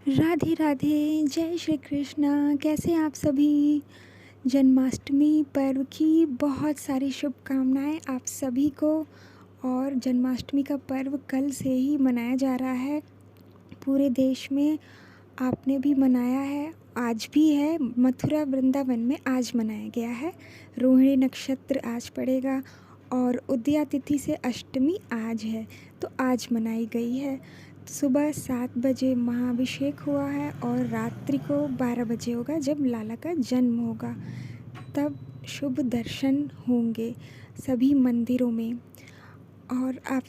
राधे राधे, जय श्री कृष्णा। कैसे हैं आप सभी। जन्माष्टमी पर्व की बहुत सारी शुभकामनाएं आप सभी को। और जन्माष्टमी का पर्व कल से ही मनाया जा रहा है पूरे देश में। आपने भी मनाया है, आज भी है। मथुरा वृंदावन में आज मनाया गया है। रोहिणी नक्षत्र आज पड़ेगा और उदया तिथि से अष्टमी आज है, तो आज मनाई गई है। सुबह 7 बजे महाअभिषेक हुआ है और रात्रि को 12 बजे होगा, जब लाला का जन्म होगा। तब शुभ दर्शन होंगे सभी मंदिरों में। और आप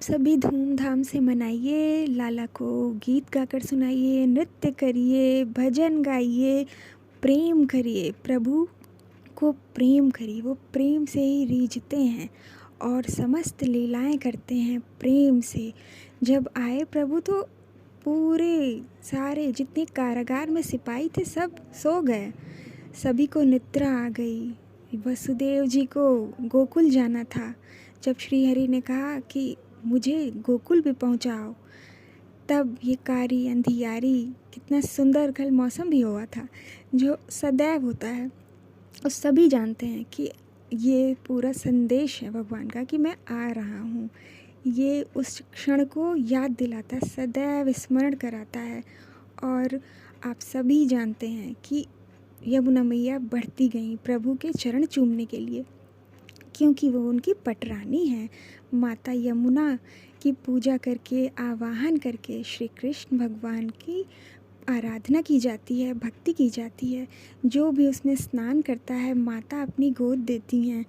सभी धूमधाम से मनाइए, लाला को गीत गाकर सुनाइए, नृत्य करिए, भजन गाइए, प्रेम करिए, प्रभु को प्रेम करिए। वो प्रेम से ही रीझते हैं और समस्त लीलाएं करते हैं प्रेम से। जब आए प्रभु तो पूरे सारे जितने कारागार में सिपाही थे सब सो गए, सभी को निद्रा आ गई। वसुदेव जी को गोकुल जाना था। जब श्री हरि ने कहा कि मुझे गोकुल भी पहुंचाओ, तब ये कारी अंधियारी, कितना सुंदर कल मौसम भी हुआ था जो सदैव होता है। और सभी जानते हैं कि ये पूरा संदेश है भगवान का कि मैं आ रहा हूँ। ये उस क्षण को याद दिलाता है, सदैव स्मरण कराता है। और आप सभी जानते हैं कि यमुना मैया बढ़ती गईं प्रभु के चरण चूमने के लिए, क्योंकि वो उनकी पटरानी है। माता यमुना की पूजा करके, आवाहन करके श्री कृष्ण भगवान की आराधना की जाती है, भक्ति की जाती है। जो भी उसमें स्नान करता है, माता अपनी गोद देती हैं,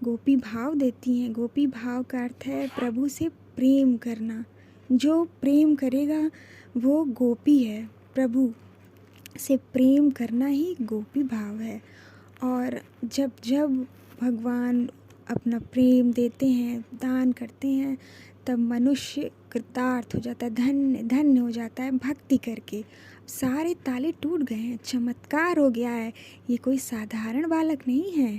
गोपी भाव देती हैं। गोपी भाव का अर्थ है प्रभु से प्रेम करना। जो प्रेम करेगा वो गोपी है। प्रभु से प्रेम करना ही गोपी भाव है। और जब जब भगवान अपना प्रेम देते हैं, दान करते हैं, तब मनुष्य कृतार्थ हो जाता है, धन्य धन्य हो जाता है भक्ति करके। सारे ताले टूट गए हैं, चमत्कार हो गया है। ये कोई साधारण बालक नहीं है,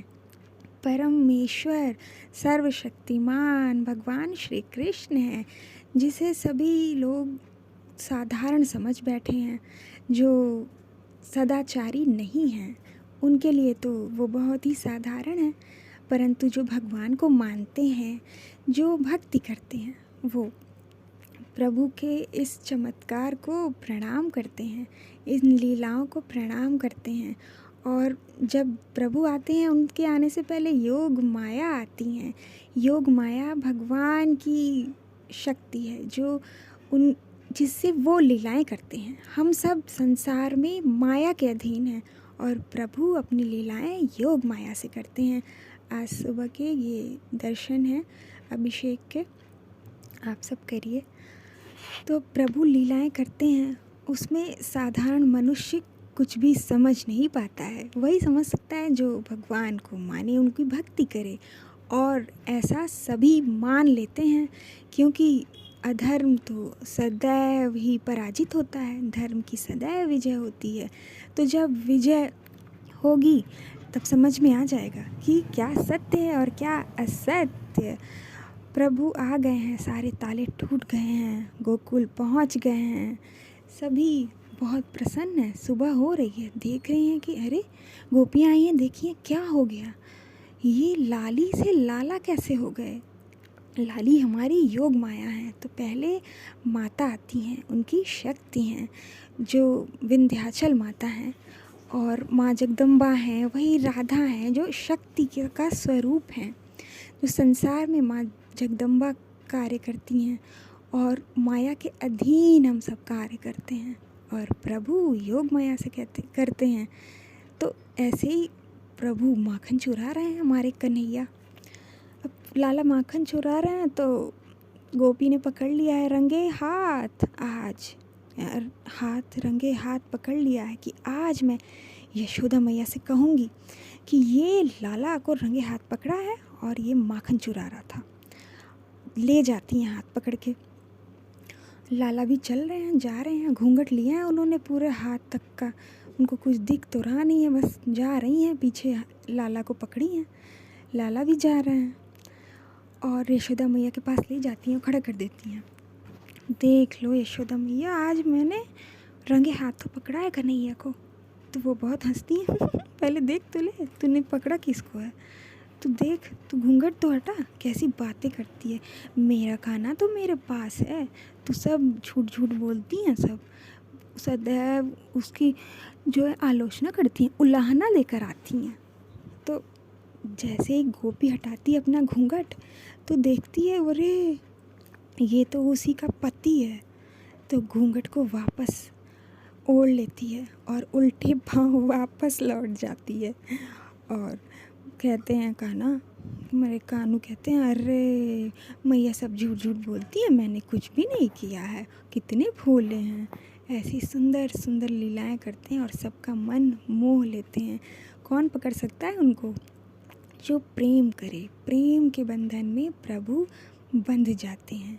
परमेश्वर सर्वशक्तिमान भगवान श्री कृष्ण है, जिसे सभी लोग साधारण समझ बैठे हैं। जो सदाचारी नहीं हैं उनके लिए तो वो बहुत ही साधारण है, परंतु जो भगवान को मानते हैं, जो भक्ति करते हैं, वो प्रभु के इस चमत्कार को प्रणाम करते हैं, इन लीलाओं को प्रणाम करते हैं। और जब प्रभु आते हैं, उनके आने से पहले योग माया आती हैं। योग माया भगवान की शक्ति है जो उन जिससे वो लीलाएं करते हैं। हम सब संसार में माया के अधीन हैं और प्रभु अपनी लीलाएं योग माया से करते हैं। आज सुबह के ये दर्शन हैं अभिषेक के, आप सब करिए। तो प्रभु लीलाएं करते हैं, उसमें साधारण मनुष्य कुछ भी समझ नहीं पाता है। वही समझ सकता है जो भगवान को माने, उनकी भक्ति करे। और ऐसा सभी मान लेते हैं, क्योंकि अधर्म तो सदैव ही पराजित होता है, धर्म की सदैव विजय होती है। तो जब विजय होगी तब समझ में आ जाएगा कि क्या सत्य है और क्या असत्य। प्रभु आ गए हैं, सारे ताले टूट गए हैं, गोकुल पहुंच गए हैं। सभी बहुत प्रसन्न हैं। सुबह हो रही है, देख रहे हैं कि अरे गोपियाँ आई हैं, देखिए क्या हो गया, ये लाली से लाला कैसे हो गए। लाली हमारी योग माया है। तो पहले माता आती हैं, उनकी शक्ति हैं जो विंध्याचल माता हैं, और माँ जगदम्बा हैं, वही राधा हैं जो शक्ति का स्वरूप हैं। जो संसार में माँ जगदम्बा कार्य करती हैं और माया के अधीन हम सब कार्य करते हैं, और प्रभु योग माया से करते हैं। तो ऐसे ही प्रभु माखन चुरा रहे हैं हमारे कन्हैया। अब लाला माखन चुरा रहे हैं तो गोपी ने पकड़ लिया है रंगे हाथ। आज हाथ रंगे हाथ पकड़ लिया है कि आज मैं यशोदा मैया से कहूँगी कि ये लाला को रंगे हाथ पकड़ा है और ये माखन चुरा रहा था। ले जाती हैं हाथ पकड़ के। लाला भी चल रहे हैं, जा रहे हैं, घूंघट लिया है उन्होंने पूरे हाथ तक का। उनको कुछ दिख तो रहा नहीं है, बस जा रही हैं, पीछे लाला को पकड़ी हैं। लाला भी जा रहे हैं और यशोदा मैया के पास ले जाती हैं, खड़ा कर देती हैं। देख लो यशोदा मैया, आज मैंने रंगे हाथों पकड़ा है कन्हैया को। तो वो बहुत हंसती है पहले देख तो ले, तूने पकड़ा किसको है? तू देख, तू घूंघट तो हटा, कैसी बातें करती है। मेरा खाना तो मेरे पास है, तू सब झूठ झूठ बोलती हैं सब। सदैव उसकी जो है आलोचना करती हैं, उलाहना लेकर आती हैं। तो जैसे ही गोपी हटाती है अपना घूंघट, तो देखती है अरे ये तो उसी का पति है। तो घूंघट को वापस ओढ़ लेती है और उल्टे पाँव वापस लौट जाती है। और कहते हैं कान्हा, मेरे कानू कहते हैं अरे मैया सब झूठ झूठ बोलती है, मैंने कुछ भी नहीं किया है, कितने भोले हैं। ऐसी सुंदर सुंदर लीलाएं करते हैं और सबका मन मोह लेते हैं। कौन पकड़ सकता है उनको? जो प्रेम करे, प्रेम के बंधन में प्रभु बंध जाते हैं।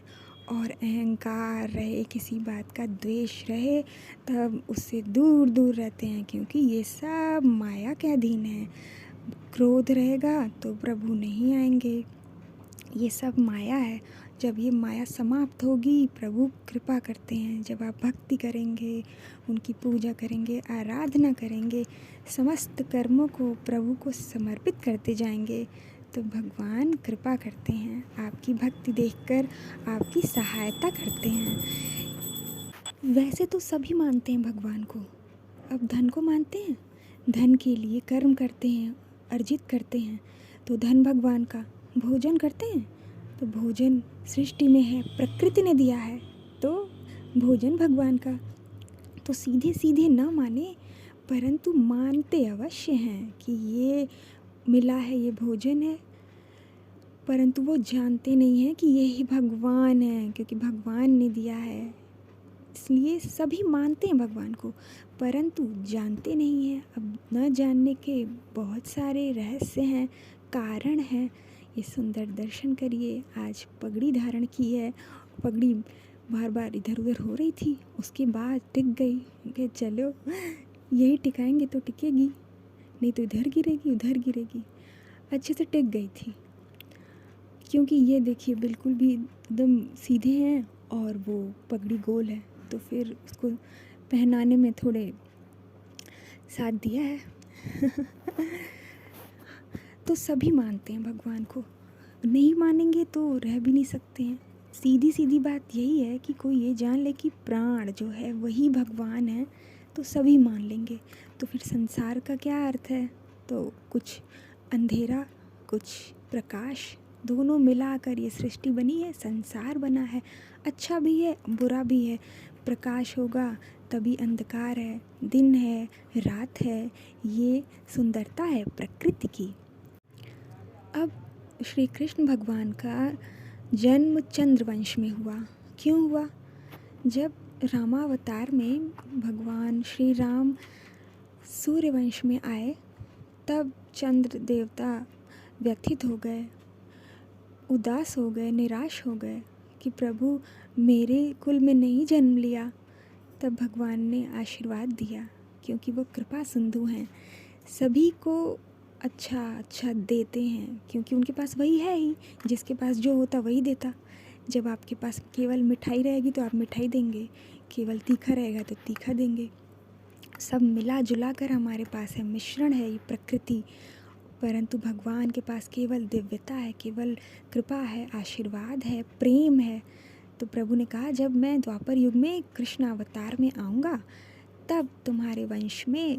और अहंकार रहे, किसी बात का द्वेष रहे, तब उससे दूर दूर रहते हैं, क्योंकि ये सब माया के अधीन है। क्रोध रहेगा तो प्रभु नहीं आएंगे, ये सब माया है। जब ये माया समाप्त होगी, प्रभु कृपा करते हैं। जब आप भक्ति करेंगे, उनकी पूजा करेंगे, आराधना करेंगे, समस्त कर्मों को प्रभु को समर्पित करते जाएंगे, तो भगवान कृपा करते हैं। आपकी भक्ति देखकर आपकी सहायता करते हैं। वैसे तो सभी मानते हैं भगवान को। अब धन को मानते हैं, धन के लिए कर्म करते हैं, अर्जित करते हैं, तो धन भगवान का। भोजन करते हैं, तो भोजन सृष्टि में है, प्रकृति ने दिया है, तो भोजन भगवान का। तो सीधे सीधे न माने, परंतु मानते अवश्य हैं कि ये मिला है, ये भोजन है, परंतु वो जानते नहीं हैं कि यही भगवान है, क्योंकि भगवान ने दिया है। इसलिए सभी मानते हैं भगवान को, परंतु जानते नहीं हैं। अब न जानने के बहुत सारे रहस्य हैं, कारण हैं। ये सुंदर दर्शन करिए। आज पगड़ी धारण की है, पगड़ी बार बार इधर उधर हो रही थी, उसके बाद टिक गई कि चलो यही टिकाएंगे तो टिकेगी, नहीं तो इधर गिरेगी उधर गिरेगी। अच्छे से टिक गई थी, क्योंकि ये देखिए बिल्कुल भी एकदम सीधे हैं और वो पगड़ी गोल है, तो फिर उसको पहनाने में थोड़े साथ दिया है तो सभी मानते हैं भगवान को, नहीं मानेंगे तो रह भी नहीं सकते हैं। सीधी सीधी बात यही है कि कोई ये जान ले कि प्राण जो है वही भगवान है, तो सभी मान लेंगे। तो फिर संसार का क्या अर्थ है? तो कुछ अंधेरा, कुछ प्रकाश, दोनों मिलाकर ये सृष्टि बनी है, संसार बना है। अच्छा भी है, बुरा भी है। प्रकाश होगा तभी अंधकार है, दिन है, रात है। ये सुंदरता है प्रकृति की। अब श्री कृष्ण भगवान का जन्म चंद्रवंश में हुआ। क्यों हुआ? जब रामावतार में भगवान श्री राम सूर्यवंश में आए, तब चंद्र देवता व्यथित हो गए, उदास हो गए, निराश हो गए कि प्रभु मेरे कुल में नहीं जन्म लिया। तब भगवान ने आशीर्वाद दिया, क्योंकि वो कृपा सिंधु हैं, सभी को अच्छा अच्छा देते हैं, क्योंकि उनके पास वही है ही, जिसके पास जो होता वही देता। जब आपके पास केवल मिठाई रहेगी तो आप मिठाई देंगे, केवल तीखा रहेगा तो तीखा देंगे। सब मिला जुला कर हमारे पास है, मिश्रण है ये प्रकृति। परंतु भगवान के पास केवल दिव्यता है, केवल कृपा है, आशीर्वाद है, प्रेम है। तो प्रभु ने कहा, जब मैं द्वापर युग में कृष्ण अवतार में आऊँगा, तब तुम्हारे वंश में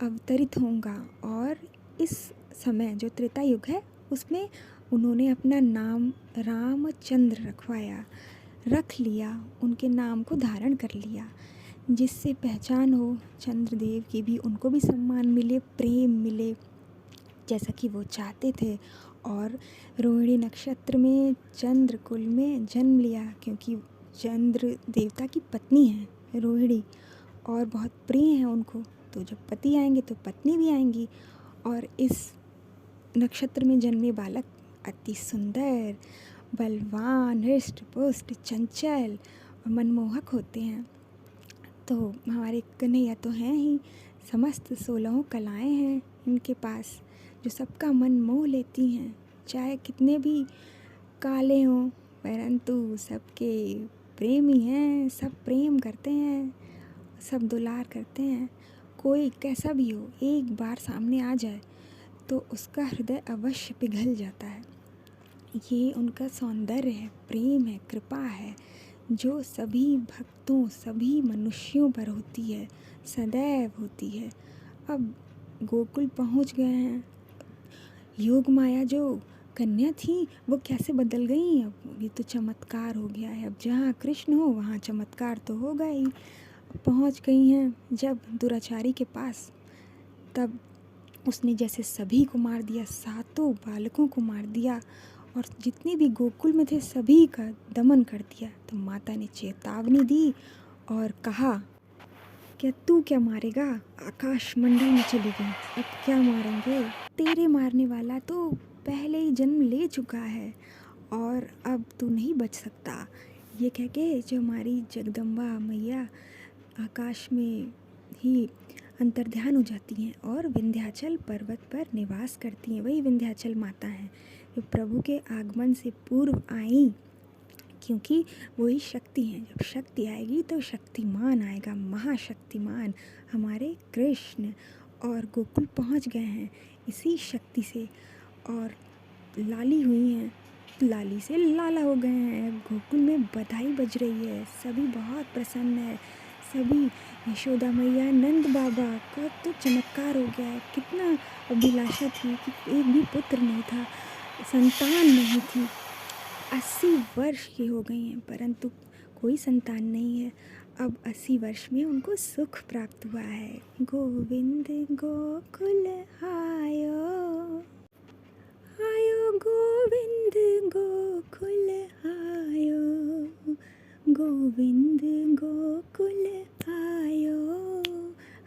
अवतरित होऊंगा। और इस समय जो त्रेता युग है, उसमें उन्होंने अपना नाम रामचंद्र रख लिया, उनके नाम को धारण कर लिया, जिससे पहचान हो चंद्रदेव की भी, उनको भी सम्मान मिले, प्रेम मिले, जैसा कि वो चाहते थे। और रोहिणी नक्षत्र में चंद्र कुल में जन्म लिया, क्योंकि चंद्र देवता की पत्नी है रोहिणी, और बहुत प्रिय है उनको। तो जब पति आएंगे तो पत्नी भी आएंगी। और इस नक्षत्र में जन्मे बालक अति सुंदर, बलवान, हृष्ट पुष्ट, चंचल और मनमोहक होते हैं। तो हमारे कन्हैया तो हैं ही, समस्त 16 कलाएं हैं इनके पास, जो सबका मन मोह लेती हैं, चाहे कितने भी काले हों, परंतु सबके प्रेमी हैं, सब प्रेम करते हैं, सब दुलार करते हैं। कोई कैसा भी हो, एक बार सामने आ जाए तो उसका हृदय अवश्य पिघल जाता है। ये उनका सौंदर्य है, प्रेम है, कृपा है, जो सभी भक्तों, सभी मनुष्यों पर होती है, सदैव होती है। अब गोकुल पहुंच गए हैं। योग माया जो कन्या थी वो कैसे बदल गई। अब ये तो चमत्कार हो गया है। अब जहाँ कृष्ण हो वहाँ चमत्कार तो होगा ही। पहुँच गई हैं जब दुराचारी के पास, तब उसने जैसे सभी को मार दिया, सातों बालकों को मार दिया और जितने भी गोकुल में थे सभी का दमन कर दिया। तो माता ने चेतावनी दी और कहा, क्या तू क्या मारेगा, आकाश मंडल में चली गई, अब क्या मारेंगे। तेरे मारने वाला तो पहले ही जन्म ले चुका है और अब तू नहीं बच सकता। ये कह के जो हमारी जगदम्बा मैया आकाश में ही अंतर्ध्यान हो जाती हैं और विंध्याचल पर्वत पर निवास करती हैं। वही विंध्याचल माता हैं जो प्रभु के आगमन से पूर्व आई, क्योंकि वही शक्ति हैं। जब शक्ति आएगी तो शक्तिमान आएगा, महाशक्तिमान हमारे कृष्ण। और गोकुल पहुंच गए हैं इसी शक्ति से और लाली हुई हैं, लाली से लाला हो गए हैं। गोकुल में बधाई बज रही है, सभी बहुत प्रसन्न है। सभी यशोदा मैया, नंद बाबा का तो चमत्कार हो गया है। कितना अभिलाषा थी कि एक भी पुत्र नहीं था, संतान नहीं थी। 80 वर्ष की हो गई हैं परंतु कोई संतान नहीं है। अब 80 वर्ष में उनको सुख प्राप्त हुआ है। गोविंद गोकुल आयो, आयो गोविंद गोकुल आयो, गोविंद गोकुल आयो,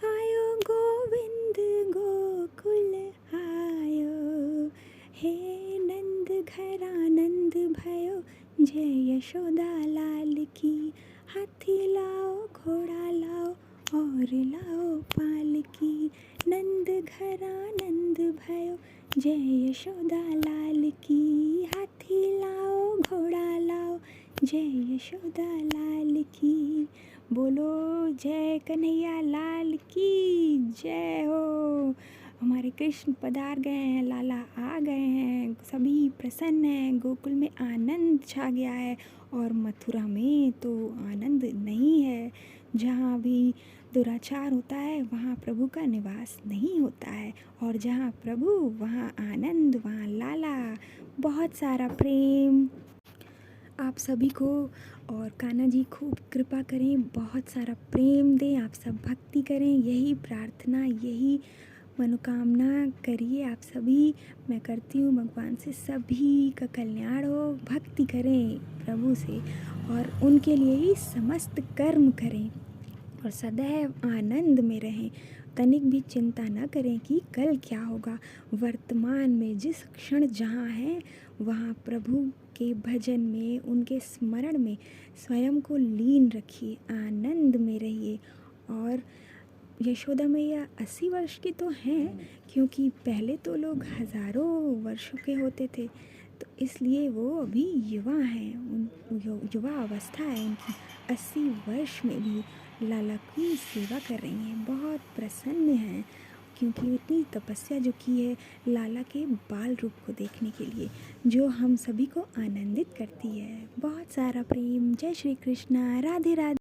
आयो गोविंद गोकुल आयो। हे नंद घरानंद भयो, जय यशोदा लाल की। हाथी लाओ घोड़ा लाओ और लाओ पालकी, नंद घरानंद भयो, जय यशोदा लाल की। हाथी लाओ घोड़ा लाओ, जय यशोदा लाल की। बोलो जय कन्हैया लाल की जय हो। हमारे कृष्ण पधार गए हैं, लाला आ गए हैं, सभी प्रसन्न हैं। गोकुल में आनंद छा गया है और मथुरा में तो आनंद नहीं है। जहाँ भी दुराचार होता है वहाँ प्रभु का निवास नहीं होता है, और जहाँ प्रभु वहाँ आनंद, वहाँ लाला, बहुत सारा प्रेम। आप सभी को और कान्हा जी खूब कृपा करें, बहुत सारा प्रेम दें, आप सब भक्ति करें, यही प्रार्थना, यही मनोकामना करिए आप सभी। मैं करती हूँ भगवान से सभी का कल्याण हो। भक्ति करें प्रभु से और उनके लिए ही समस्त कर्म करें और सदैव आनंद में रहें। तनिक भी चिंता न करें कि कल क्या होगा। वर्तमान में जिस क्षण जहाँ हैं वहाँ प्रभु के भजन में, उनके स्मरण में स्वयं को लीन रखिए, आनंद में रहिए। और यशोदा मैया 80 वर्ष की तो हैं, क्योंकि पहले तो लोग हज़ारों वर्षों के होते थे, तो इसलिए वो अभी युवा हैं, युवा अवस्था है उनकी। 80 वर्ष में भी लाला की सेवा कर रही हैं, बहुत प्रसन्न हैं, क्योंकि इतनी तपस्या जो की है लाला के बाल रूप को देखने के लिए, जो हम सभी को आनंदित करती है। बहुत सारा प्रेम। जय श्री कृष्णा, राधे राधे।